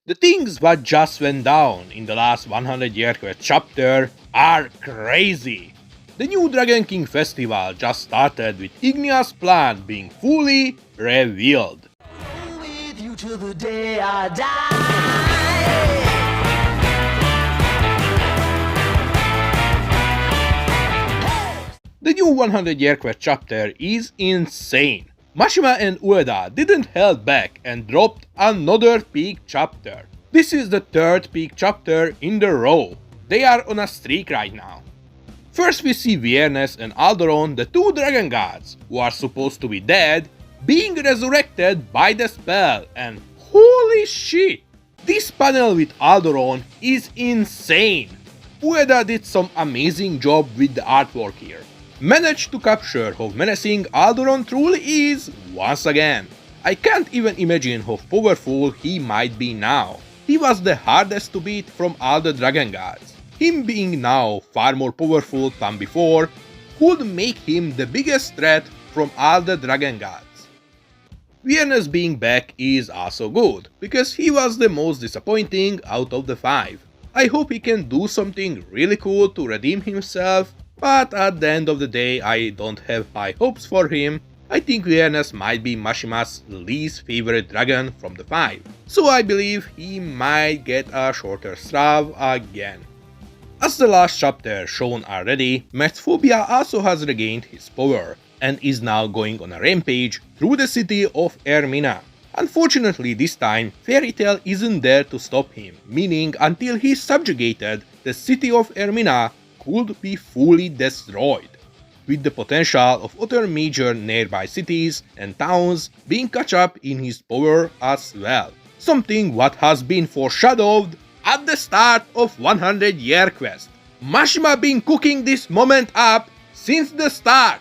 The things what just went down in the last 100-year quest chapter are crazy. The new Dragon King festival just started with Ignia's plan being fully revealed. With you till the day I die. The new 100-year quest chapter is insane. Mashima and Ueda didn't hold back and dropped another peak chapter. This is the third peak chapter in the row. They are on a streak right now. First we see Viernes and Aldoron, the two dragon gods, who are supposed to be dead, being resurrected by the spell, and holy shit! This panel with Aldoron is insane. Ueda did some amazing job with the artwork here. Managed to capture how menacing Aldoron truly is once again. I can't even imagine how powerful he might be now. He was the hardest to beat from all the dragon gods. Him being now far more powerful than before could make him the biggest threat from all the dragon gods. Viernes being back is also good, because he was the most disappointing out of the 5. I hope he can do something really cool to redeem himself, but at the end of the day I don't have high hopes for him. I think Viernes might be Mashima's least favorite dragon from the 5, so I believe he might get a shorter straw again. As the last chapter shown already, Mercphobia also has regained his power, and is now going on a rampage through the city of Ermina. Unfortunately this time, Fairy Tail isn't there to stop him, meaning until he's subjugated, the city of Ermina could be fully destroyed, with the potential of other major nearby cities and towns being caught up in his power as well. Something what has been foreshadowed at the start of 100-year quest. Mashima been cooking this moment up since the start.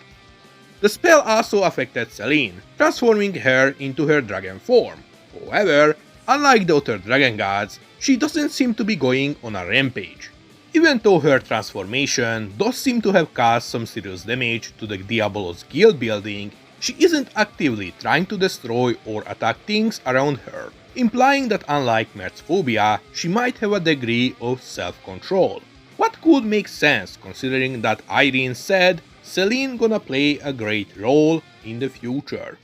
The spell also affected Seline, transforming her into her dragon form. However, unlike the other dragon gods, she doesn't seem to be going on a rampage. Even though her transformation does seem to have caused some serious damage to the Diabolos guild building, she isn't actively trying to destroy or attack things around her, implying that unlike Mercphobia, she might have a degree of self-control. What could make sense considering that Irene said Seline gonna play a great role in the future.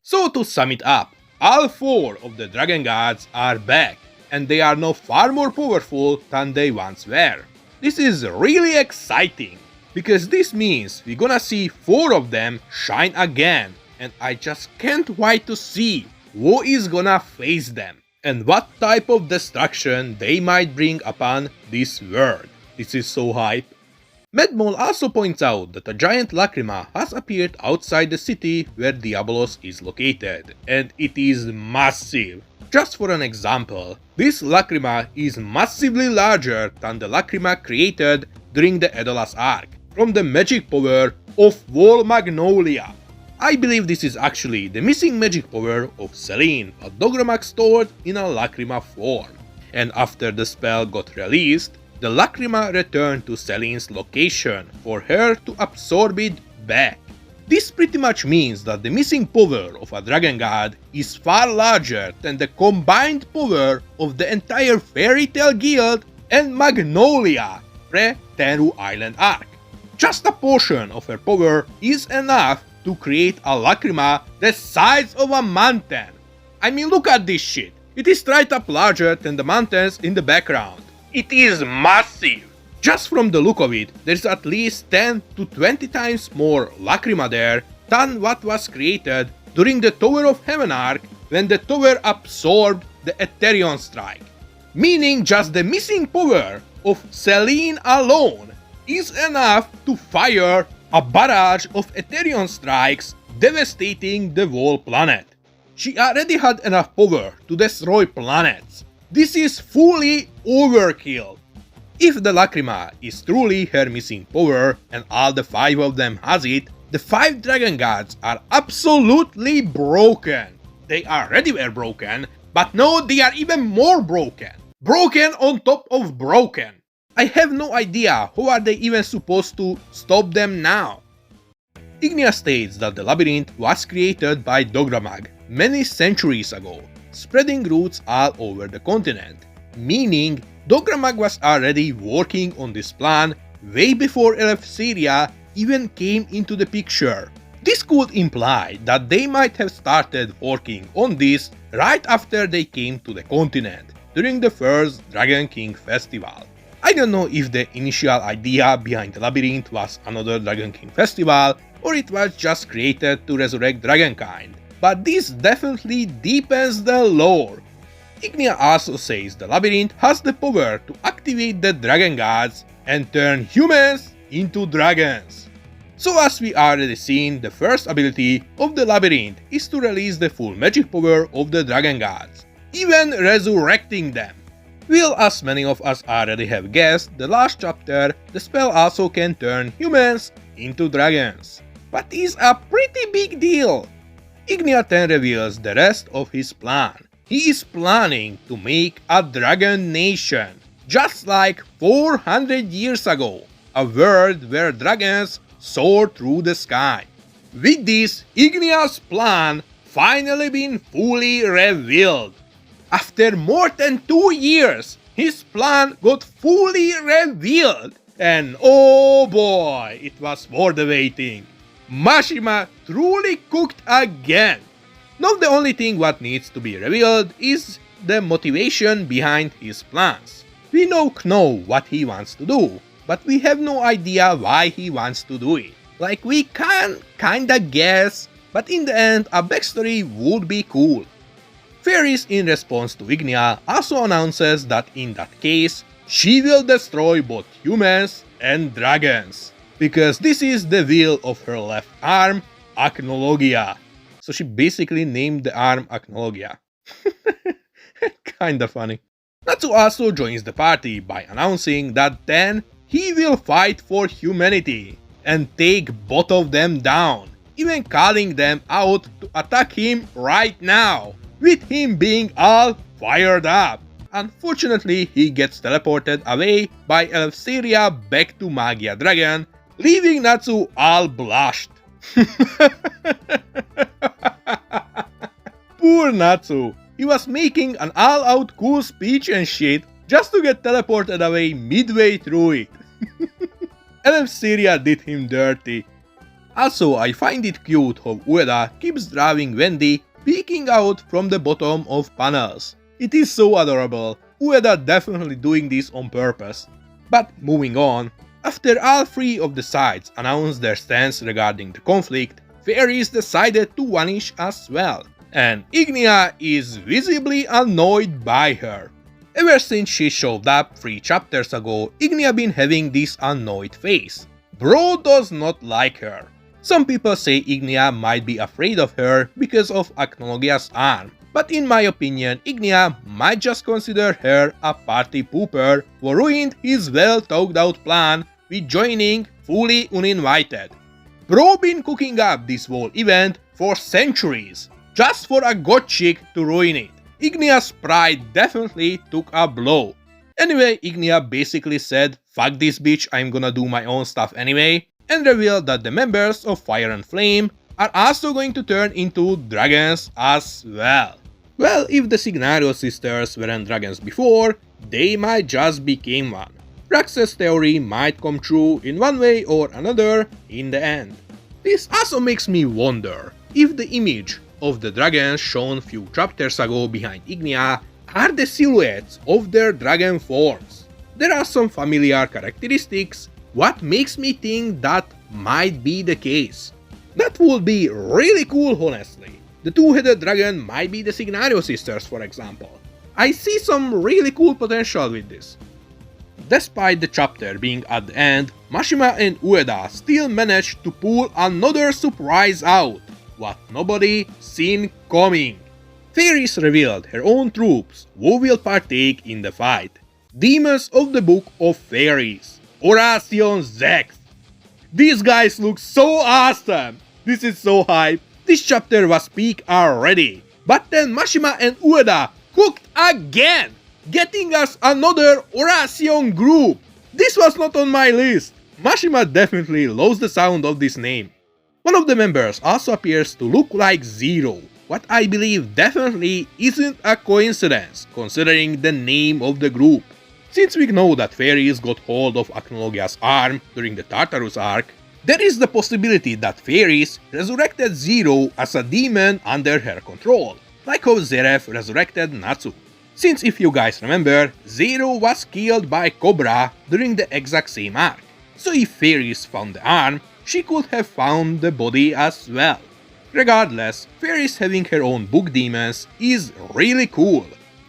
So to sum it up, all 4 of the dragon gods are back, and they are now far more powerful than they once were. This is really exciting, because this means we're gonna see 4 of them shine again, and I just can't wait to see who is gonna face them, and what type of destruction they might bring upon this world. This is so hype. Medmol also points out that a giant lacrima has appeared outside the city where Diabolos is located, and it is massive. Just for an example, this lacrima is massively larger than the lacrima created during the Edolas arc, from the magic power of Wall Magnolia. I believe this is actually the missing magic power of Selene, a Dogramag stored in a lacrima form. And after the spell got released, the lacrima returned to Selene's location for her to absorb it back. This pretty much means that the missing power of a dragon god is far larger than the combined power of the entire Fairy Tail Guild and Magnolia pre-Tenru Island arc. Just a portion of her power is enough to create a lacrima the size of a mountain. I mean, look at this shit. It is straight up larger than the mountains in the background. It is massive. Just from the look of it, there's at least 10 to 20 times more lacrima there than what was created during the Tower of Heaven arc when the tower absorbed the Ethereon Strike. Meaning just the missing power of Selene alone is enough to fire a barrage of Ethereon Strikes devastating the whole planet. She already had enough power to destroy planets. This is fully overkill. If the lacrima is truly her missing power and all the 5 of them has it, the 5 dragon gods are absolutely broken. They already were broken, but now they are even more broken. Broken on top of broken. I have no idea how are they even supposed to stop them now. Ignia states that the labyrinth was created by Dogramag many centuries ago, spreading roots all over the continent, meaning Dogramag was already working on this plan way before Eleftheria even came into the picture. This could imply that they might have started working on this right after they came to the continent, during the first Dragon King festival. I don't know if the initial idea behind the labyrinth was another Dragon King festival, or it was just created to resurrect dragonkind, but this definitely deepens the lore. Ignia also says the labyrinth has the power to activate the dragon gods and turn humans into dragons. So as we already seen, the first ability of the labyrinth is to release the full magic power of the dragon gods, even resurrecting them. Well, as many of us already have guessed, the last chapter, the spell also can turn humans into dragons. But it's a pretty big deal. Ignia then reveals the rest of his plan. He is planning to make a dragon nation, just like 400 years ago, a world where dragons soar through the sky. With this, Ignia's plan finally been fully revealed. After more than 2 years, his plan got fully revealed, and oh boy, it was worth the waiting. Mashima truly cooked again. Now the only thing what needs to be revealed is the motivation behind his plans. We know what he wants to do, but we have no idea why he wants to do it. Like, we can kinda guess, but in the end a backstory would be cool. Faris, in response to Ignia, also announces that in that case, she will destroy both humans and dragons, because this is the will of her left arm, Acnologia. So she basically named the arm Acnologia. Kinda funny. Natsu also joins the party by announcing that then he will fight for humanity and take both of them down, even calling them out to attack him right now, with him being all fired up. Unfortunately, he gets teleported away by Eleftheria back to Magia Dragon, leaving Natsu all blushed. Poor Natsu, he was making an all-out cool speech and shit just to get teleported away midway through it. Eleftheria did him dirty. Also, I find it cute how Ueda keeps drawing Wendy peeking out from the bottom of panels. It is so adorable. Ueda definitely doing this on purpose. But moving on, after all three of the sides announced their stance regarding the conflict, Faris decided to vanish as well, and Ignia is visibly annoyed by her. Ever since she showed up 3 chapters ago, Ignia been having this annoyed face. Bro does not like her. Some people say Ignia might be afraid of her because of Acnologia's arm, but in my opinion, Ignia might just consider her a party pooper who ruined his well thought out plan with joining fully uninvited. Bro been cooking up this whole event for centuries, just for a god chick to ruin it. Ignia's pride definitely took a blow. Anyway, Ignia basically said, "Fuck this bitch, I'm gonna do my own stuff anyway," and revealed that the members of Fire and Flame are also going to turn into dragons as well. Well, if the Signario sisters weren't dragons before, they might just become one. Rax's theory might come true in one way or another in the end. This also makes me wonder if the image of the dragons shown few chapters ago behind Ignia are the silhouettes of their dragon forms. There are some familiar characteristics, what makes me think that might be the case. That would be really cool, honestly. The two-headed dragon might be the Signario sisters, for example. I see some really cool potential with this. Despite the chapter being at the end, Mashima and Ueda still managed to pull another surprise out, what nobody seen coming. Faris revealed her own troops who will partake in the fight. Demons of the Book of Fairies, Horation Zex. These guys look so awesome! This is so hype. This chapter was peak already. But then Mashima and Ueda cooked again, getting us another Horation group. This was not on my list. Mashima definitely loves the sound of this name. One of the members also appears to look like Zero, what I believe definitely isn't a coincidence considering the name of the group. Since we know that Faris got hold of Acnologia's arm during the Tartarus arc, there is the possibility that Faris resurrected Zero as a demon under her control, like how Zeref resurrected Natsu. Since if you guys remember, Zero was killed by Cobra during the exact same arc, so if Faris found the arm, she could have found the body as well. Regardless, Faris having her own book demons is really cool.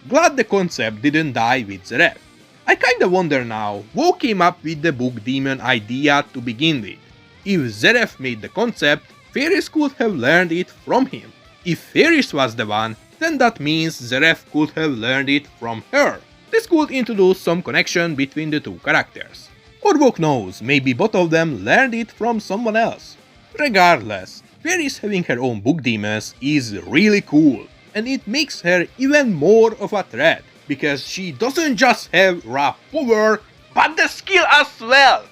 Glad the concept didn't die with Zeref. I kinda wonder now who came up with the book demon idea to begin with. If Zeref made the concept, Faris could have learned it from him. If Faris was the one, then that means Zeref could have learned it from her. This could introduce some connection between the two characters. Or who knows, maybe both of them learned it from someone else. Regardless, Faris having her own book demons is really cool, and it makes her even more of a threat, because she doesn't just have raw power, but the skill as well!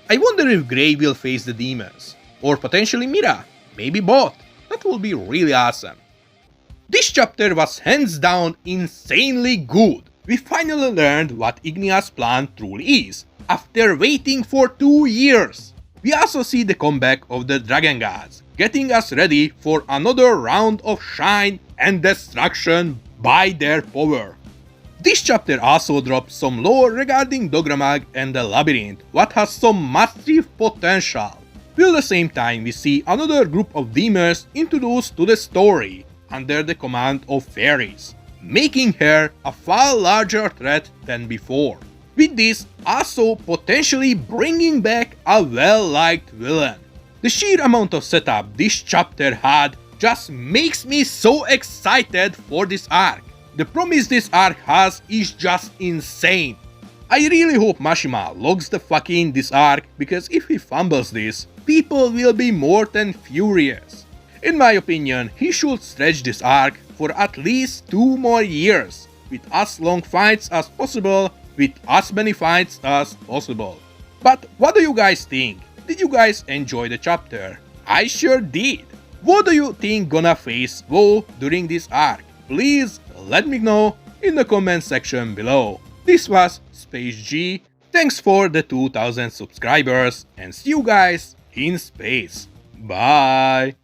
I wonder if Grey will face the demons, or potentially Mira, maybe both. That would be really awesome. This chapter was hands down insanely good. We finally learned what Ignia's plan truly is, after waiting for 2 years. We also see the comeback of the Dragon Gods, getting us ready for another round of shine and destruction by their power. This chapter also drops some lore regarding Dogramag and the Labyrinth, what has some massive potential. While at the same time we see another group of demons introduced to the story, under the command of Faris, making her a far larger threat than before. With this also potentially bringing back a well-liked villain. The sheer amount of setup this chapter had just makes me so excited for this arc. The promise this arc has is just insane. I really hope Mashima logs the fuck in this arc, because if he fumbles this, people will be more than furious. In my opinion, he should stretch this arc for at least 2 more years, with as long fights as possible, with as many fights as possible. But what do you guys think? Did you guys enjoy the chapter? I sure did. What do you think gonna face Wo during this arc? Please let me know in the comment section below. This was Space G. Thanks for the 2000 subscribers, and see you guys in space. Bye.